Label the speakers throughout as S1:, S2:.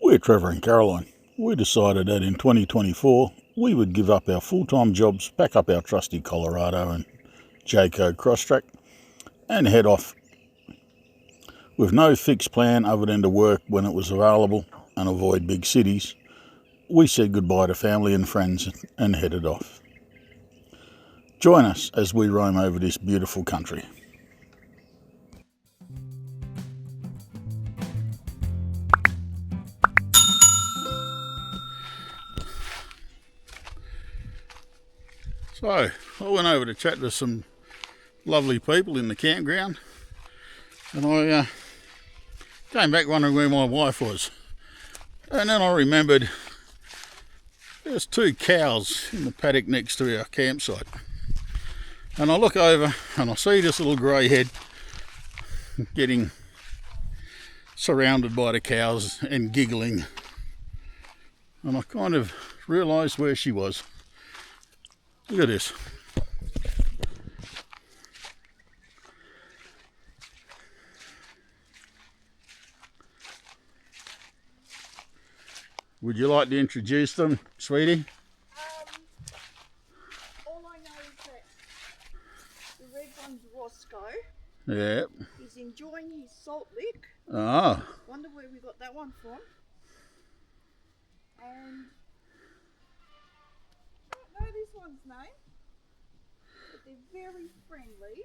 S1: We're Trevor and Caroline. We decided that in 2024 we would give up our full-time jobs, pack up our trusty Colorado and Jayco Crosstrack and head off with no fixed plan other than to work when it was available and avoid big cities. We said goodbye to family and friends and headed off. Join us as we roam over this beautiful country. So, I went over to chat to some lovely people in the campground, and I came back wondering where my wife was. And then I remembered there's 2 cows in the paddock next to our campsite. And I look over and I see this little grey head getting surrounded by the cows and giggling. And I kind of realised where she was. Look at this. Would you like to introduce them, sweetie?
S2: All I know is that the red one's Roscoe.
S1: Yeah.
S2: He's enjoying his salt lick.
S1: Ah.
S2: Wonder where we got that one from. And I don't know this one's name, but they're very friendly.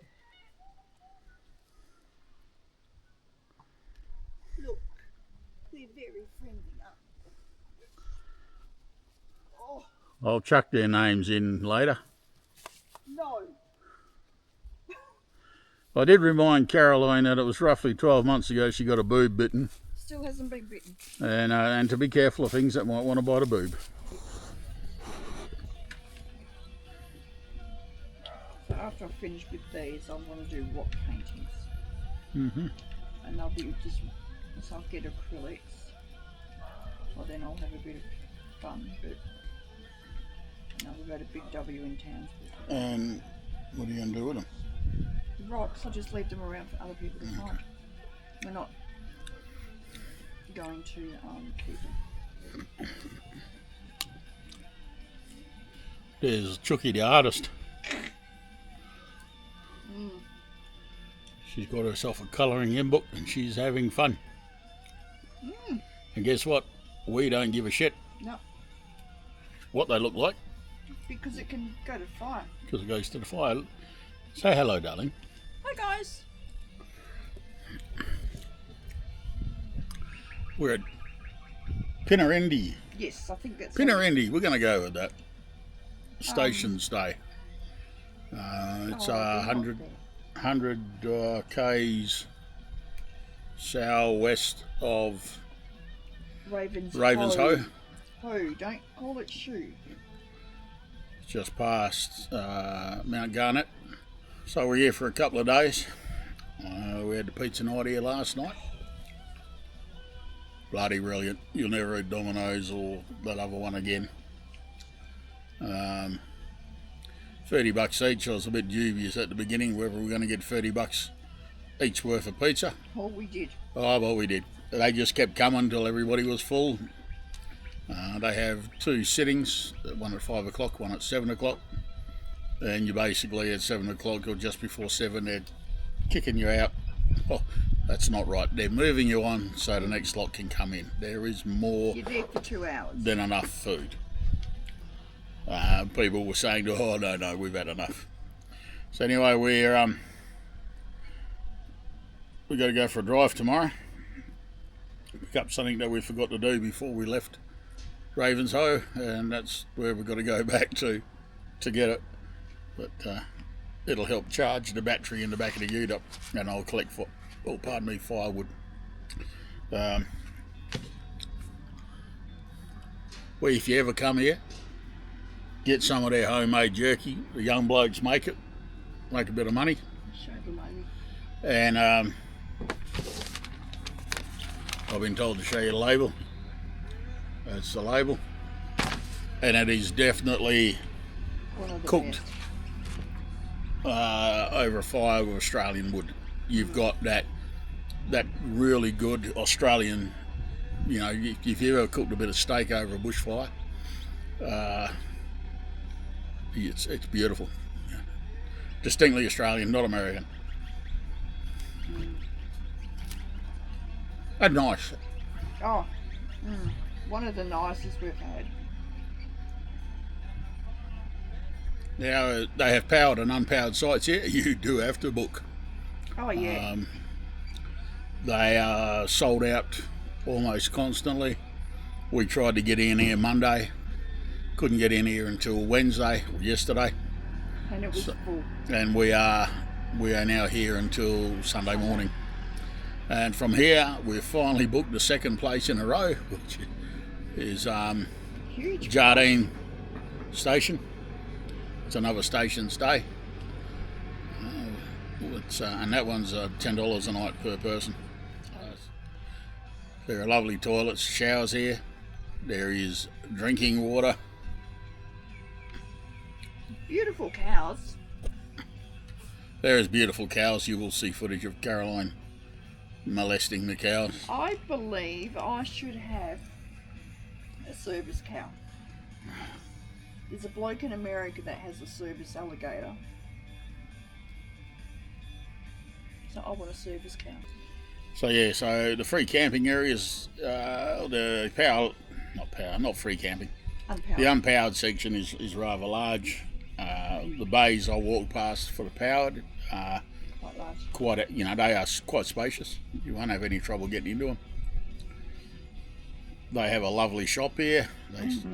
S2: Look, they're very friendly. Oh.
S1: I'll chuck their names in later.
S2: No.
S1: I did remind Caroline that it was roughly 12 months ago she got a boob bitten.
S2: Still hasn't been bitten.
S1: And to be careful of things that might want to bite a boob.
S2: So after I finish with these, I want to do rock paintings.
S1: Mm-hmm.
S2: And I'll be just, once I get acrylics, well then I'll have a bit of fun, but we've got a big W in town.
S1: And what are you going to do with them?
S2: The rocks, I'll just leave them around for other people to find. We're not going to keep them.
S1: There's Chucky the artist. She's got herself a colouring in book and she's having fun. And guess what? We don't give a shit
S2: No.
S1: what they look like.
S2: Because it can go to fire.
S1: Because it goes to the fire. Say hello, darling.
S2: Hi guys.
S1: We're at Pinnarendi.
S2: Yes, I think that's
S1: Pinnarendi. We're going to go with that. Stations Day. It's 100 k's southwest of Ravenshoe.
S2: Ho, don't call it shoe.
S1: Just past Mount Garnet. So we're here for a couple of days. We had the pizza night here last night. Bloody brilliant. You'll never eat Domino's or that other one again. $30 each. I was a bit dubious at the beginning whether we were going to get $30 each worth of pizza.
S2: Oh, we did.
S1: Oh, well, we did. They just kept coming until everybody was full. They have 2 sittings, one at 5 o'clock, one at 7 o'clock. And you basically at 7 o'clock or just before 7, they're kicking you out. Oh, that's not right. They're moving you on so the next lot can come in. There is more
S2: You're there for 2 hours.
S1: than enough food. People were saying, oh, no, we've had enough. So anyway, we got to go for a drive tomorrow. Pick up something that we forgot to do before we left Ravenshoe, and that's where we've got to go back to get it. But it'll help charge the battery in the back of the ute up, and I'll collect firewood. Well, if you ever come here, get some of their homemade jerky. The young blokes make it, make a bit of money.
S2: Show the money.
S1: And I've been told to show you the label. That's the label, and it is definitely cooked over a fire with Australian wood. You've got that really good Australian you know, if you ever cooked a bit of steak over a bushfire, it's beautiful. Yeah. Distinctly Australian, not American. And nice.
S2: Oh, one of the nicest we've had.
S1: Now, they have powered and unpowered sites here. You do have to book.
S2: Oh, yeah.
S1: They are sold out almost constantly. We tried to get in here Monday. Couldn't get in here until Wednesday or yesterday.
S2: And it was full.
S1: And we are now here until Sunday morning. And from here, we've finally booked the second place in a row, which is
S2: Huge.
S1: Jardine Station. It's another station stay. And that one's $10 a night per person. There are lovely toilets, showers here. There is drinking water.
S2: Beautiful cows.
S1: There is beautiful cows. You will see footage of Caroline molesting the cows.
S2: I believe I should have a service cow. There's a bloke in America that has a service alligator. So I want a service cow.
S1: So yeah, so the free camping areas, not free camping.
S2: Unpowered.
S1: The unpowered section is rather large. The bays I walked past for the powered,
S2: Quite large.
S1: They are quite spacious. You won't have any trouble getting into them. They have a lovely shop here. It's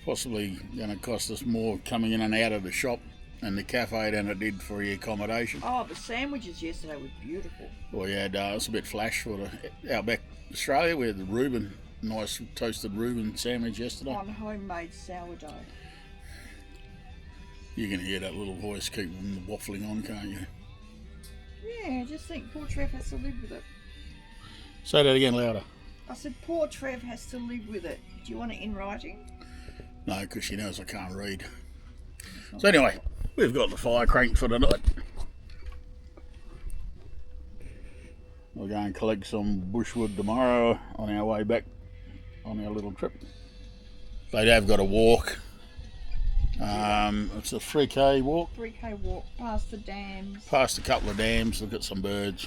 S1: possibly going to cost us more coming in and out of the shop and the cafe than it did for the accommodation.
S2: Oh, the sandwiches yesterday were beautiful.
S1: Well, yeah, it's a bit flash for the Outback Australia. We had the nice toasted Reuben sandwich yesterday.
S2: On homemade sourdough.
S1: You can hear that little voice keep waffling on, can't you?
S2: Yeah, just think poor Trev has to live with it.
S1: Say that again louder.
S2: I said poor Trev has to live with it. Do you want it in writing?
S1: No, because she knows I can't read. So anyway, we've got the fire cranked for tonight. We'll go and collect some bushwood tomorrow on our way back on our little trip. They have got a walk. It's a 3k walk.
S2: 3k walk past the dams.
S1: Past a couple of dams, look at some birds.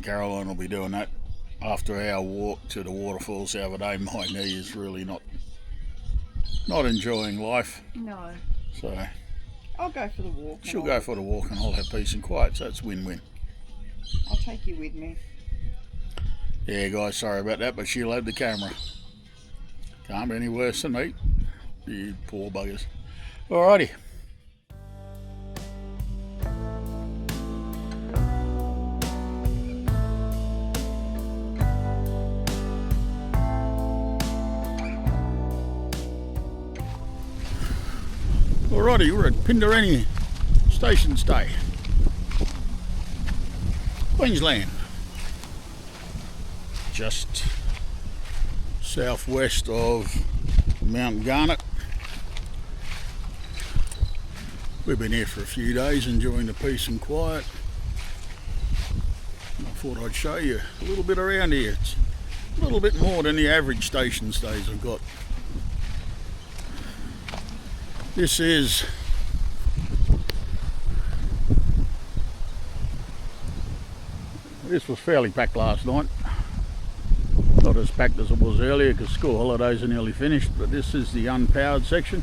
S1: Caroline will be doing that after our walk to the waterfalls the other day. My knee is really not enjoying life.
S2: No.
S1: So
S2: I'll go for the walk.
S1: She'll go for the walk and I'll have peace and quiet, so it's win-win.
S2: I'll take you with me.
S1: Yeah, guys, sorry about that, but she'll have the camera. Can't be any worse than me. You poor buggers. Alrighty. Alrighty, we're at Pinnarendi Station Stay, Queensland, just southwest of Mount Garnet. We've been here for a few days enjoying the peace and quiet. I thought I'd show you a little bit around here. It's a little bit more than the average station stays I've got. This was fairly packed last night. Not as packed as it was earlier because school holidays are nearly finished, but this is the unpowered section.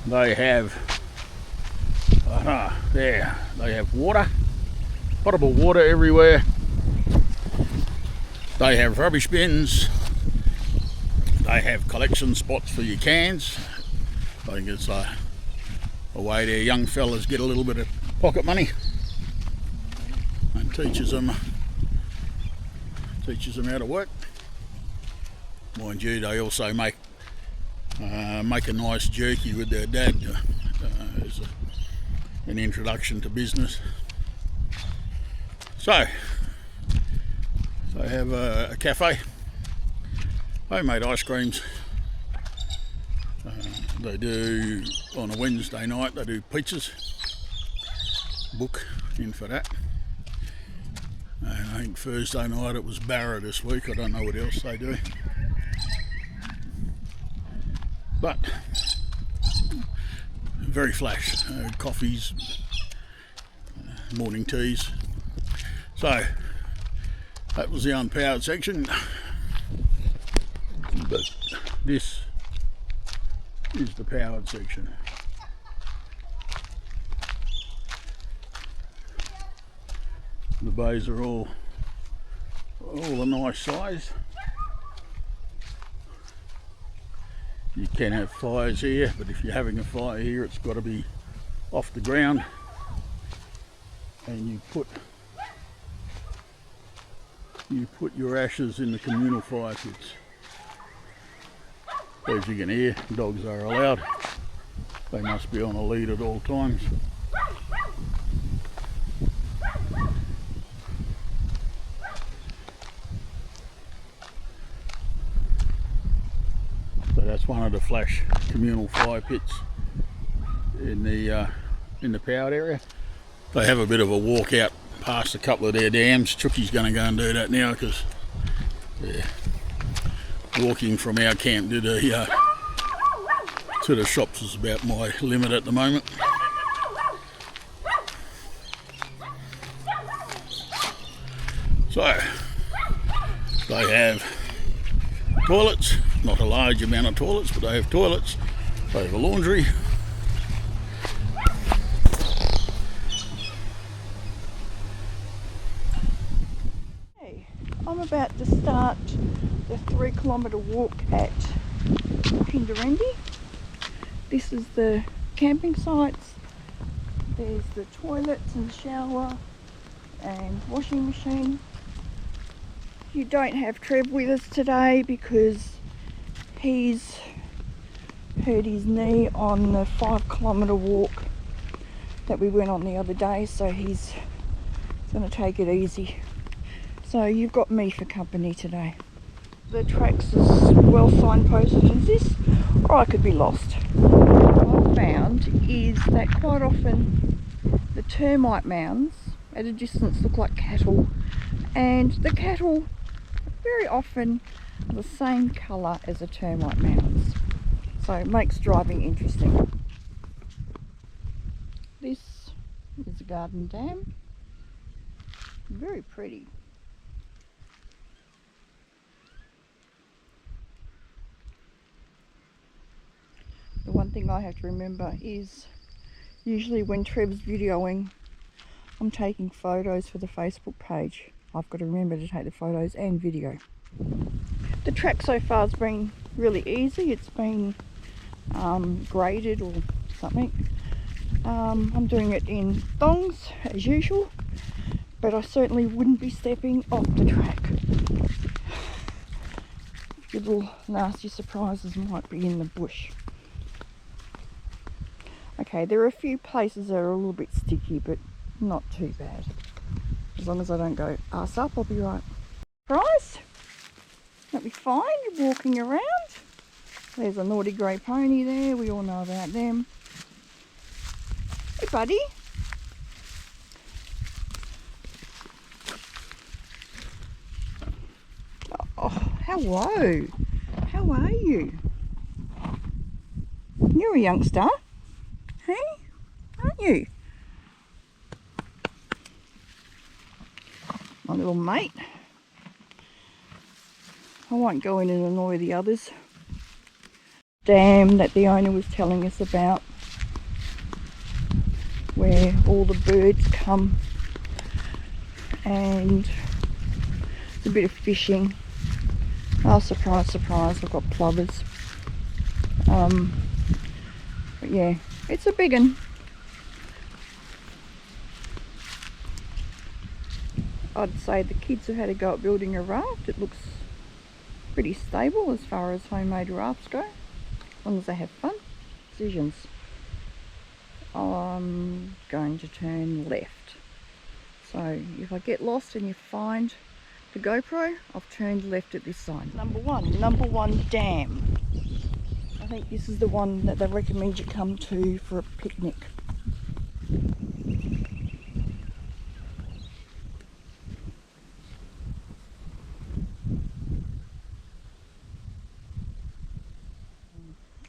S1: They have they have water, potable water everywhere. They have rubbish bins. They have collection spots for your cans. I think it's a way their young fellas get a little bit of pocket money, and teaches them how to work. Mind you, they also make a nice jerky with their dad as an introduction to business. So they have a cafe, homemade ice creams. They do, on a Wednesday night, they do pizzas. book in for that. And I think Thursday night it was Barra this week. I don't know what else they do. But very flash. Coffees, morning teas. So that was the unpowered section. But this is the powered section. The bays are all a nice size. You can have fires here, but if you're having a fire here, it's got to be off the ground, and you put your ashes in the communal fire pits. As you can hear, dogs are allowed. They must be on a lead at all times. So that's one of the flash communal fire pits in the powered area. They have a bit of a walk out past a couple of their dams. Chucky's going to go and do that now because walking from our camp to the shops is about my limit at the moment. So they have toilets, not a large amount of toilets, but they have toilets. They have a laundry.
S2: Hey, I'm about to start the 3-kilometre walk at Pinnarendi. This is the camping sites. There's the toilets and shower and washing machine. You don't have Trev with us today because he's hurt his knee on the 5-kilometre walk that we went on the other day, so he's going to take it easy. So you've got me for company today. The track's as well signposted as this, or I could be lost. What I've found is that quite often the termite mounds at a distance look like cattle, and the cattle very often are the same colour as the termite mounds, so it makes driving interesting. This is a garden dam, very pretty. The one thing I have to remember is usually when Trev's videoing, I'm taking photos for the Facebook page. I've got to remember to take the photos and video. The track so far has been really easy. It's been graded or something. I'm doing it in thongs as usual, but I certainly wouldn't be stepping off the track. Little nasty surprises might be in the bush. Okay, there are a few places that are a little bit sticky, but not too bad. As long as I don't go arse up, I'll be right. Surprise! That'll be fine, you're walking around. There's a naughty grey pony there, we all know about them. Hey buddy! Oh, hello! How are you? You're a youngster, hey? Aren't you? My little mate. I won't go in and annoy the others. Dam that the owner was telling us about, where all the birds come, and a bit of fishing. Oh, surprise, surprise, I've got plovers. But yeah, it's a big one. I'd say the kids have had a go at building a raft. It looks pretty stable as far as homemade rafts go, as long as they have fun. Decisions. I'm going to turn left. So if I get lost and you find the GoPro, I've turned left at this sign. Number one dam. I think this is the one that they recommend you come to for a picnic.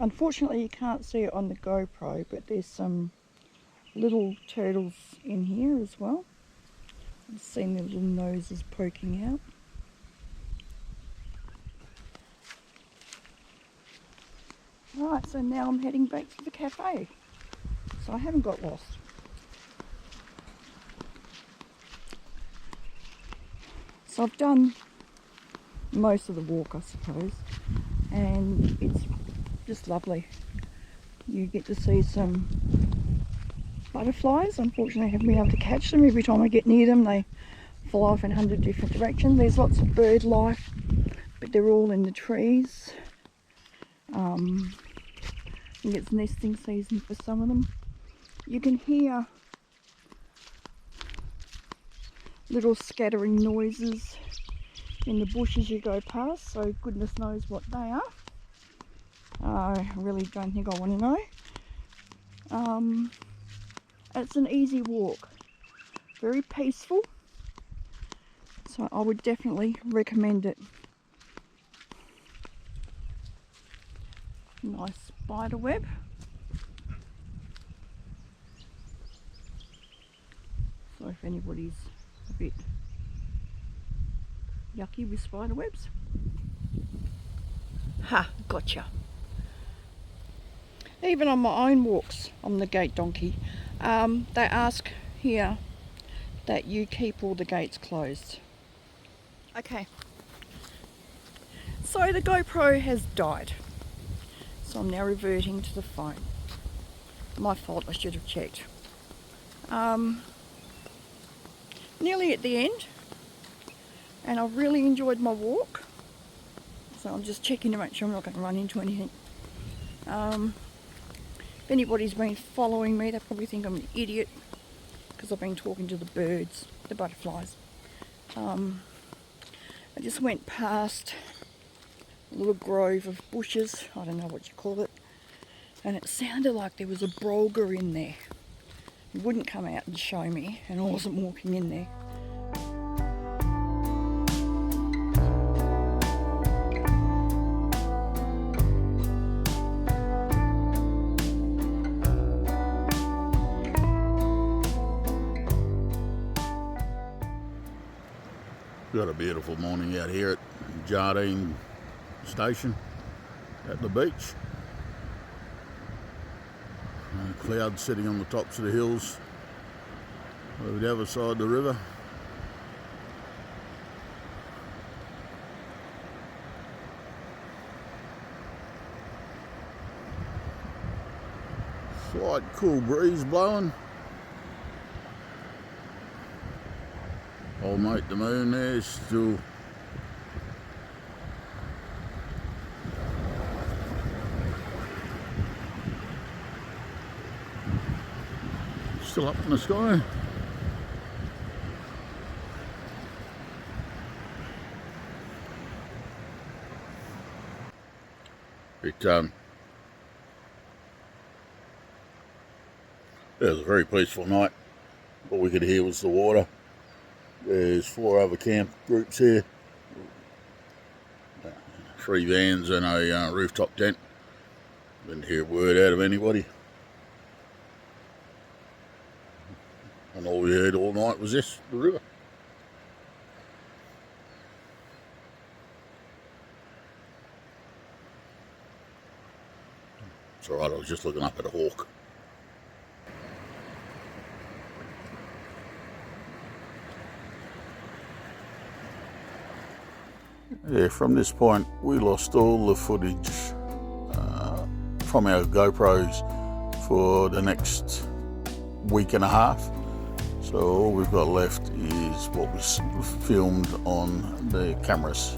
S2: Unfortunately you can't see it on the GoPro, but there's some little turtles in here as well. I've seen their little noses poking out. Right, so now I'm heading back to the cafe. So I haven't got lost. So I've done most of the walk, I suppose, and it's just lovely. You get to see some butterflies. Unfortunately I haven't been able to catch them. Every time I get near them they fly off in 100 different directions. There's lots of bird life, but they're all in the trees. I think it's nesting season for some of them. You can hear little scattering noises in the bush as you go past, so goodness knows what they are. I really don't think I want to know. It's an easy walk, very peaceful, so I would definitely recommend it. Nice spider web. So if anybody's a bit yucky with spider webs. Ha, gotcha. Even on my own walks on the gate donkey, they ask here that you keep all the gates closed. Okay, so the GoPro has died, so I'm now reverting to the phone. My fault, I should have checked. Nearly at the end, and I've really enjoyed my walk, so I'm just checking to make sure I'm not going to run into anything. If anybody's been following me, they probably think I'm an idiot because I've been talking to the birds, the butterflies. I just went past a little grove of bushes, I don't know what you call it, and it sounded like there was a brolga in there. It wouldn't come out and show me, and I wasn't walking in there.
S1: Got a beautiful morning out here at Jardine Station at the beach. Clouds sitting on the tops of the hills over the other side of the river. Slight cool breeze blowing. Old mate the moon there is still up in the sky. It was a very peaceful night. All we could hear was the water. There's 4 other camp groups here, 3 vans and a rooftop tent. Didn't hear a word out of anybody. And all we heard all night was this, the river. It's alright, I was just looking up at a hawk. Yeah, from this point we lost all the footage from our GoPros for the next week and a half. So all we've got left is what was filmed on the cameras.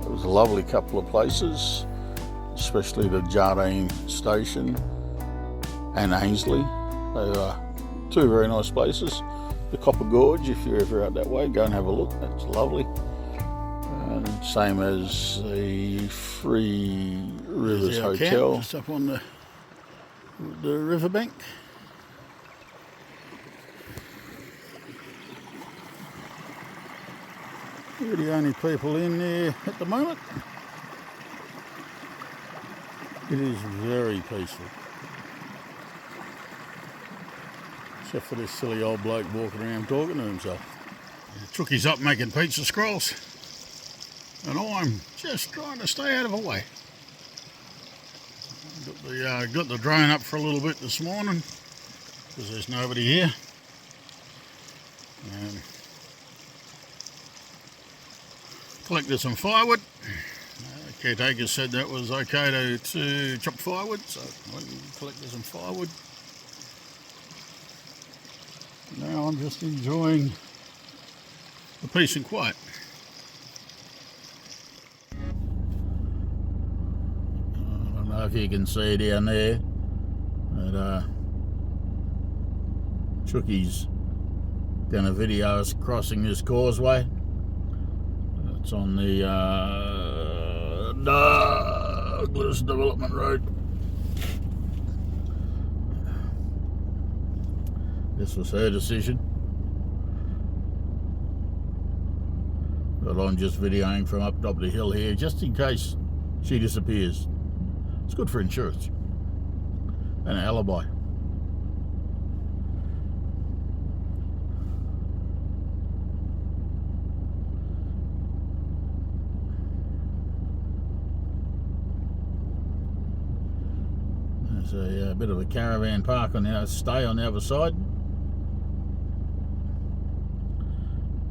S1: It was a lovely couple of places, especially the Jardine Station and Ainsley. They are 2 very nice places. The Copper Gorge, if you're ever out that way, go and have a look. That's lovely. And same as the Free Rivers Hotel. Just up on the riverbank. We're the only people in there at the moment. It is very peaceful. Except for this silly old bloke walking around talking to himself. Chookie's up making pizza scrolls. And I'm just trying to stay out of the way. Got the drone up for a little bit this morning because there's nobody here. Collected some firewood. Caretaker said that was okay to chop firewood, so I went and collected some firewood. Now I'm just enjoying the peace and quiet. I don't know if you can see down there, but Chookie's done a video us crossing this causeway. It's on the Douglas Development Road. This was her decision, but I'm just videoing from up top of the hill here just in case she disappears. It's good for insurance and an alibi. There's a bit of a caravan park on the stay on the other side.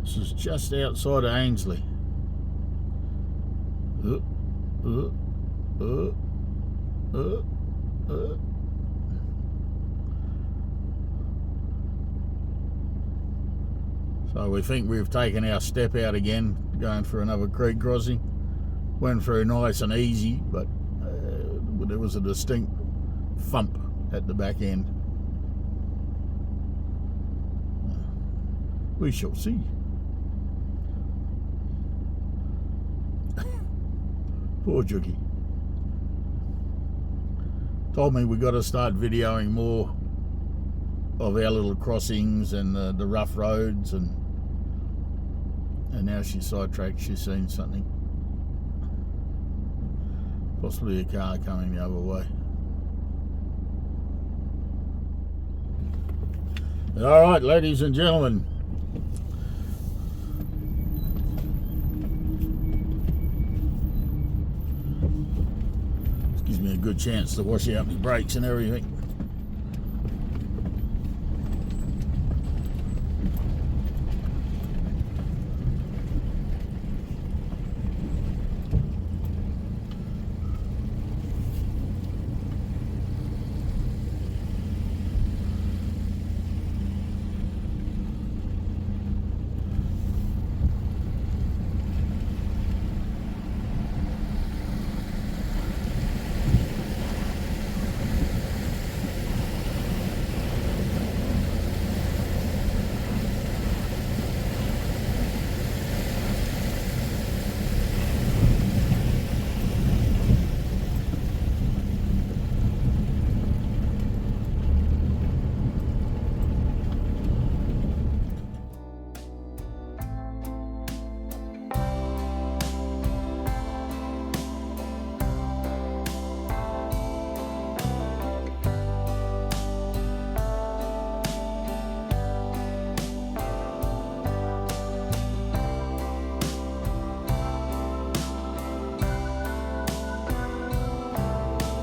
S1: This is just outside of Ainsley. So we think we've taken our step out again, going for another creek crossing. Went through nice and easy, but there was a distinct thump at the back end. We shall see. Poor Jookie. Told me we got to start videoing more of our little crossings and the rough roads, and now she's sidetracked. She's seen something, possibly a car coming the other way. All right, ladies and gentlemen. This gives me a good chance to wash out my brakes and everything.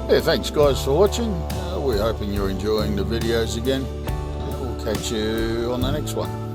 S1: Yeah, thanks guys for watching. We're hoping you're enjoying the videos again. We'll catch you on the next one.